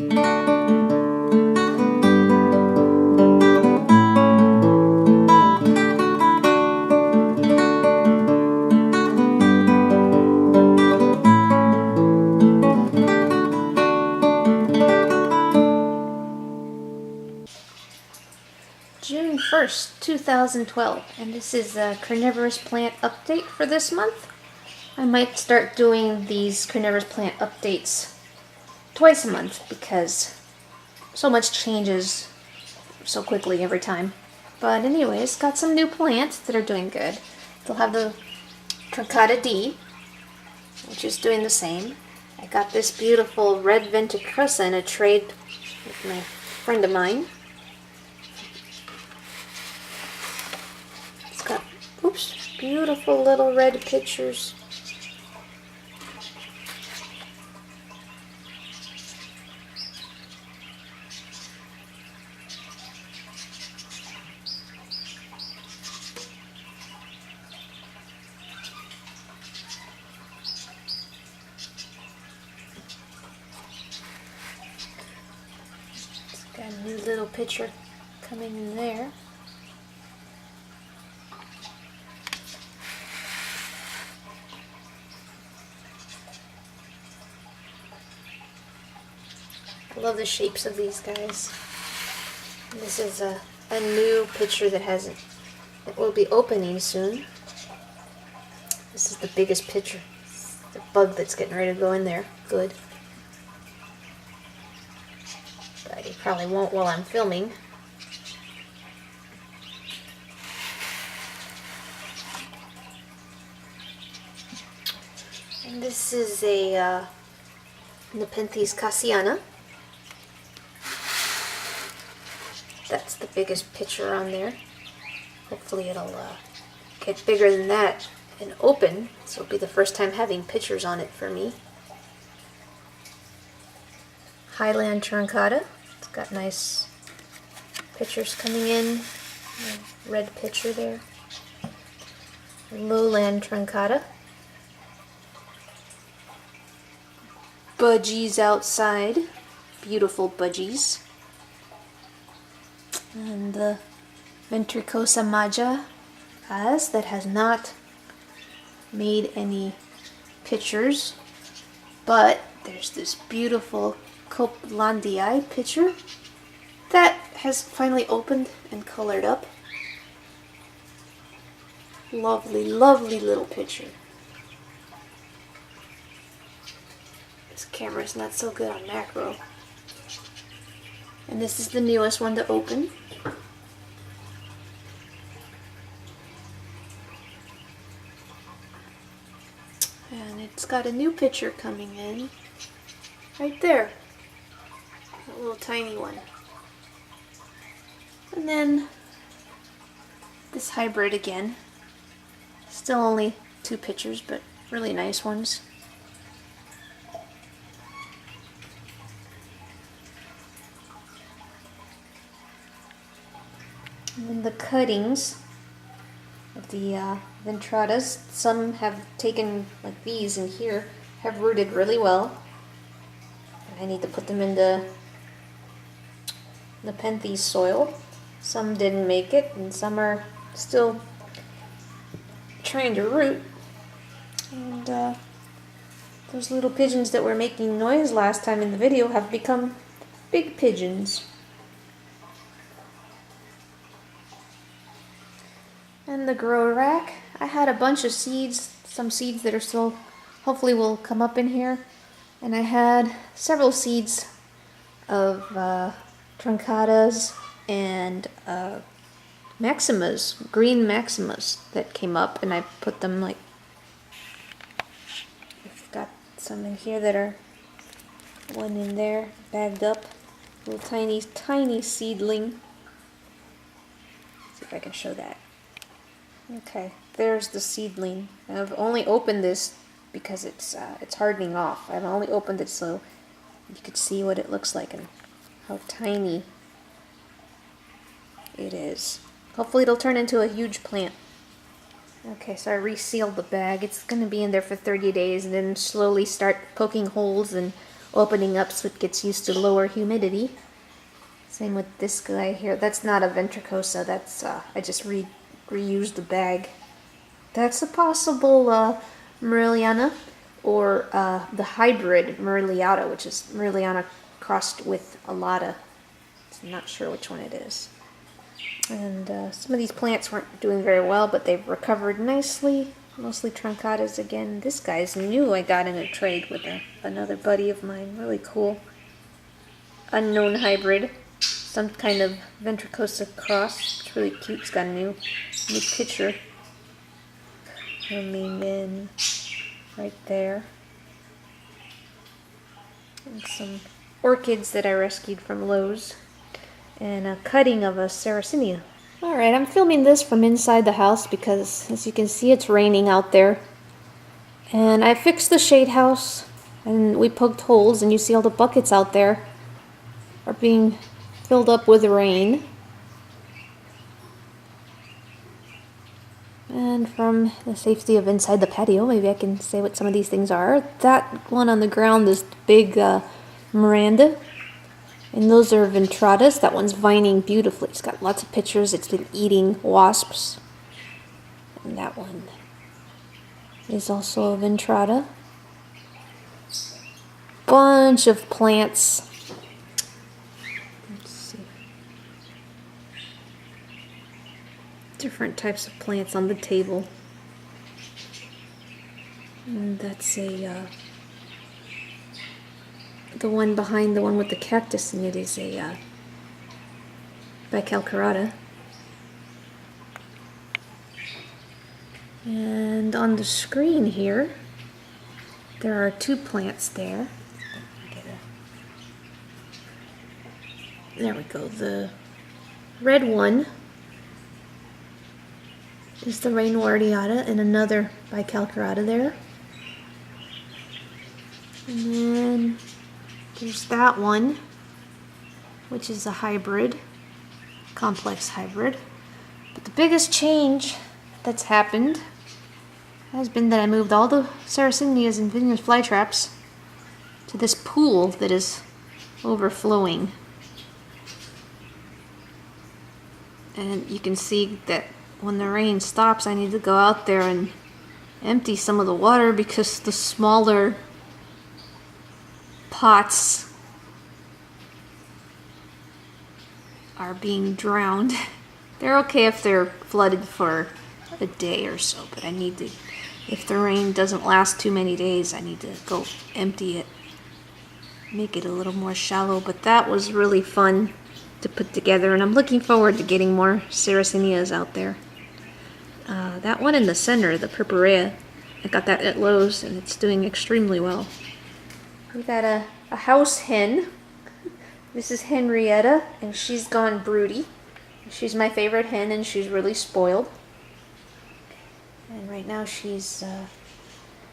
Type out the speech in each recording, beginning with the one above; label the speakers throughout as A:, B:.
A: June 1st, 2012, and this is a carnivorous plant update for this month. I might start doing these carnivorous plant updates twice a month because so much changes so quickly every time. But anyways, got some new plants that are doing good. They'll have the Truncata D, which is doing the same. I got this beautiful red venticrussa in a trade with my friend of mine. It's got, oops, beautiful little red pictures. Got a new little picture coming in there. I love the shapes of these guys. And this is a new picture that will be opening soon. This is the biggest picture. It's the bug that's getting ready to go in there. Good. But he probably won't while I'm filming. And this is a nepenthes cassiana. That's the biggest picture on there. Hopefully it'll get bigger than that and open. So it'll be the first time having pictures on it for me. Highland Truncata. It's got nice pictures coming in. A red picture there. Lowland Truncata. Budgies outside. Beautiful budgies. And the Ventricosa Maja that has not made any pictures, but there's this beautiful Copelandii picture that has finally opened and colored up. Lovely, lovely little picture. This camera's not so good on macro. And this is the newest one to open. And it's got a new picture coming in. Right there. A little tiny one. And then this hybrid again. Still only 2 pictures, but really nice ones. And then the cuttings of the ventratas, some have taken, like these in here, have rooted really well. And I need to put them into nepenthes soil. Some didn't make it, and some are still trying to root. And those little pigeons that were making noise last time in the video have become big pigeons. And the grow rack, I had a bunch of seeds, some seeds that are still, hopefully will come up in here. And I had several seeds of truncatas and maximas, green maximas that came up, and I put them like, I've got some in here that are, one in there, bagged up, little tiny, tiny seedling. Let's see if I can show that. Okay, there's the seedling. I've only opened this because it's hardening off. I've only opened it so you could see what it looks like and how tiny it is. Hopefully it'll turn into a huge plant. Okay, so I resealed the bag. It's going to be in there for 30 days and then slowly start poking holes and opening up so it gets used to lower humidity. Same with this guy here. That's not a ventricosa. That's I just reused the bag. That's a possible Morelliana, or the hybrid Morelliata, which is Morelliana crossed with Alata. I'm not sure which one it is. And some of these plants weren't doing very well, but they've recovered nicely. Mostly truncatas again. This guy's new. I got in a trade with another buddy of mine. Really cool. Unknown hybrid. Some kind of ventricosa cross. It's really cute. It's got a new picture coming in right there. And some orchids that I rescued from Lowe's. And a cutting of a Sarracenia. Alright, I'm filming this from inside the house because, as you can see, it's raining out there. And I fixed the shade house, and we poked holes, and you see all the buckets out there are being filled up with rain. And from the safety of inside the patio, maybe I can say what some of these things are. That one on the ground is big Miranda. And those are ventratas. That one's vining beautifully. It's got lots of pictures. It's been eating wasps. And that one is also a ventrata. Bunch of plants. Let's see. Different types of plants on the table. And that's the one behind the one with the cactus in it is a bicalcarata. And on the screen here, there are two plants there. There we go. The red one is the Rainwardiata, and another bicalcarata there. And then there's that one, which is a hybrid, complex hybrid. But the biggest change that's happened has been that I moved all the sarracenias and vineyard flytraps to this pool that is overflowing. And you can see that when the rain stops, I need to go out there and empty some of the water because the smaller pots are being drowned. They're okay if they're flooded for a day or so, but I need to, if the rain doesn't last too many days, I need to go empty it, make it a little more shallow. But that was really fun to put together, and I'm looking forward to getting more sarracenias out there. That one in the center, the purpurea, I got that at Lowe's, and it's doing extremely well. We got a house hen. This is Henrietta, and she's gone broody. She's my favorite hen, and she's really spoiled. And right now she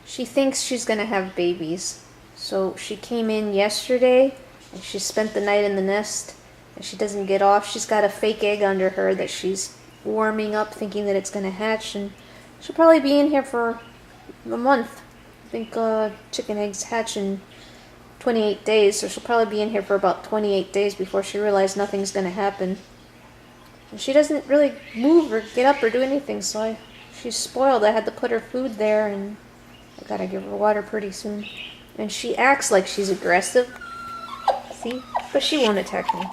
A: thinks she's gonna have babies. So she came in yesterday, and she spent the night in the nest, and she doesn't get off. She's got a fake egg under her that she's warming up, thinking that it's gonna hatch, and she'll probably be in here for a month. I think chicken eggs hatch in 28 days, so she'll probably be in here for about 28 days before she realizes nothing's going to happen. And she doesn't really move or get up or do anything, so she's spoiled. I had to put her food there, and I gotta give her water pretty soon. And she acts like she's aggressive, see? But she won't attack me.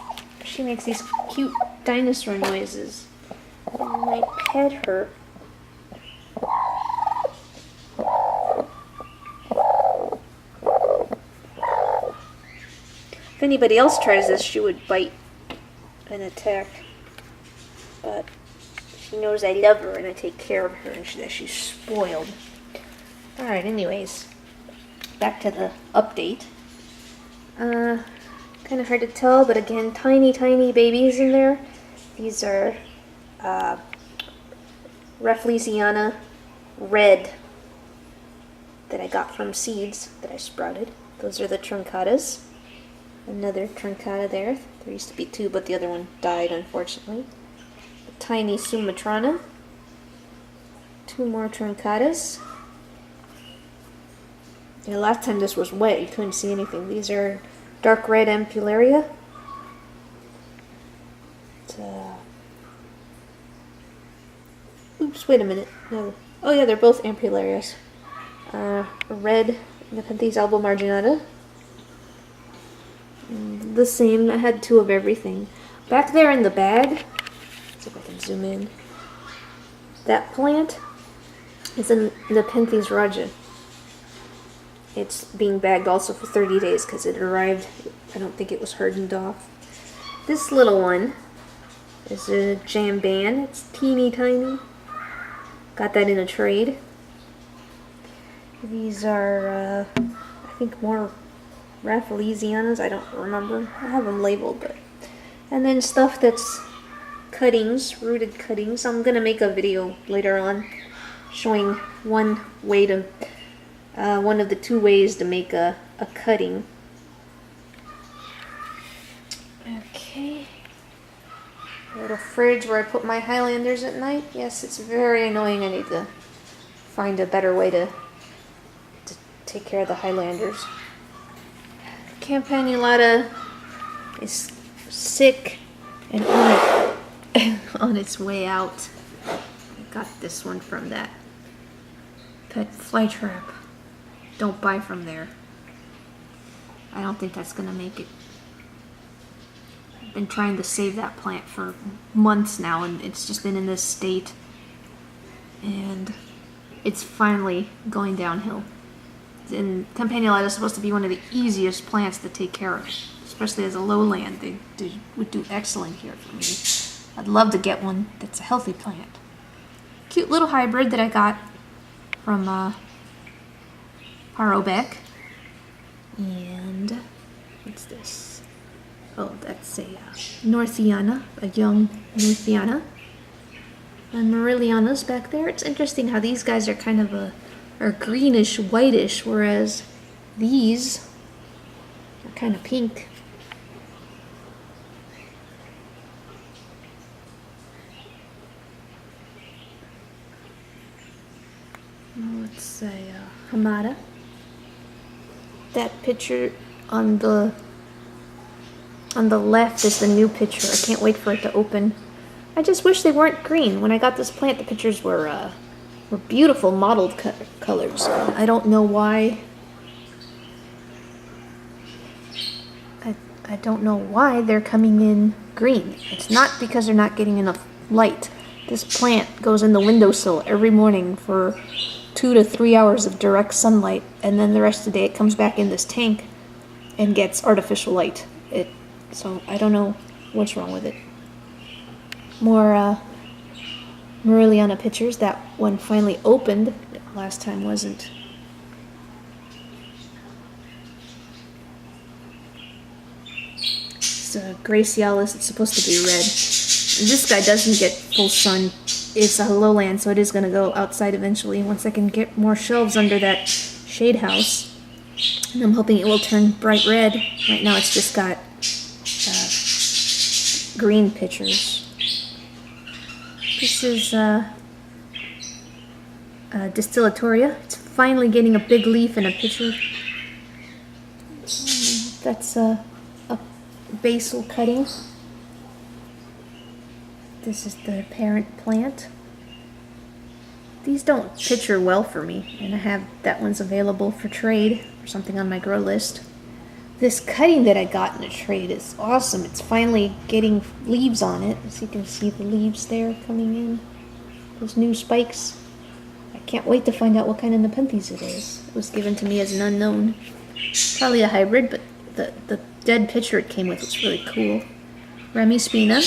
A: She makes these cute dinosaur noises. And I pet her. If anybody else tries this, she would bite and attack. But she knows I love her and I take care of her and that she's spoiled. Alright, anyways. Back to the update. Kind of hard to tell, but again, tiny, tiny babies in there. These are Rafflesiana red that I got from seeds that I sprouted. Those are the truncatas. Another truncata there. There used to be two, but the other one died, unfortunately. A tiny Sumatrana. Two more truncatas. Yeah, last time this was wet, you couldn't see anything. These are dark red ampullaria. Oops, wait a minute. No. Oh yeah, they're both ampullarias. Red nepenthes albomarginata. And the same. I had 2 of everything. Back there in the bag, let's see if I can zoom in. That plant is a nepenthes raja. It's being bagged also for 30 days because it arrived. I don't think it was hardened off. This little one is a jamban. It's teeny tiny. Got that in a trade. These are, I think, more Rafflesianas. I don't remember. I have them labeled, but. And then stuff that's cuttings, rooted cuttings. I'm gonna make a video later on showing one way to, one of the 2 ways to make a cutting. Okay. A little fridge where I put my Highlanders at night. Yes, it's very annoying. I need to find a better way to take care of the Highlanders. Campanulata is sick and on its way out. I got this one from that pet flytrap. Don't buy from there. I don't think that's gonna make it. I've been trying to save that plant for months now, and it's just been in this state, and it's finally going downhill. And Campanulata is supposed to be one of the easiest plants to take care of, especially as a lowland. They would do excellent here for me. I'd love to get one that's a healthy plant. Cute little hybrid that I got from Parobeck. And what's this? Oh, that's a Northiana, a young Northiana. And Mariliana's back there. It's interesting how these guys are kind of are greenish, whitish, whereas these are kind of pink. Let's say Hamada. That picture on the left is the new picture. I can't wait for it to open. I just wish they weren't green. When I got this plant, the pictures were beautiful mottled colors. I don't know why. I don't know why they're coming in green. It's not because they're not getting enough light. This plant goes in the windowsill every morning for 2 to 3 hours of direct sunlight, and then the rest of the day it comes back in this tank and gets artificial light. So I don't know what's wrong with it. More Mariliana pictures. That one finally opened. Last time wasn't. It's Gracialis. It's supposed to be red. And this guy doesn't get full sun. It's a lowland, so it is going to go outside eventually once I can get more shelves under that shade house. And I'm hoping it will turn bright red. Right now it's just got green pictures. This is Distillatoria. It's finally getting a big leaf in a picture. That's a basal cutting. This is the parent plant. These don't picture well for me, and I have that one's available for trade or something on my grow list. This cutting that I got in a trade is awesome. It's finally getting leaves on it. As you can see the leaves there coming in. Those new spikes. I can't wait to find out what kind of nepenthes it is. It was given to me as an unknown. Probably a hybrid, but the dead picture it came with was really cool. Remy Spina. And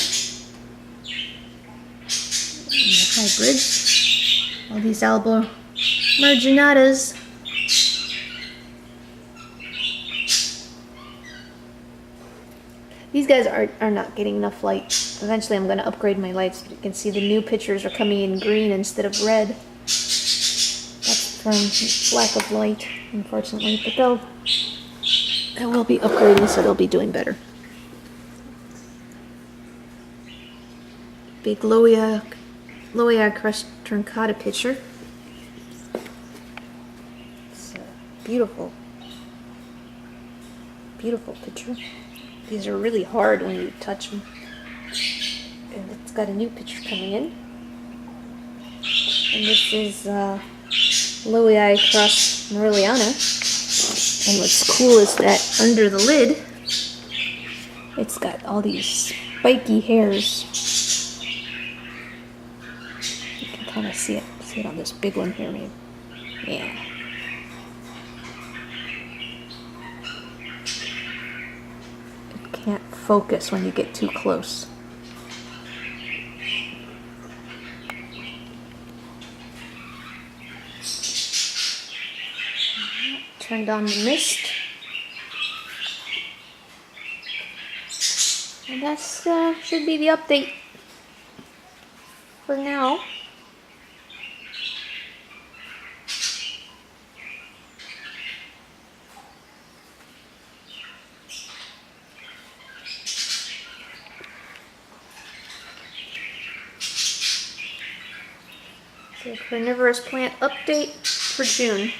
A: the hybrids. All these albo marginatas. These guys are not getting enough light. Eventually I'm going to upgrade my lights. You can see the new pictures are coming in green instead of red. That's from lack of light, unfortunately. But they will be upgrading, so they'll be doing better. Big Loia crest truncata picture. It's beautiful. Beautiful picture. These are really hard when you touch them. And it's got a new picture coming in. And this is Lowii cross Morelliana. And what's cool is that under the lid, it's got all these spiky hairs. You can kind of see it. See it on this big one here, maybe. Yeah. It can't focus when you get too close. Turned on the mist. And that's should be the update for now. So carnivorous plant update for June.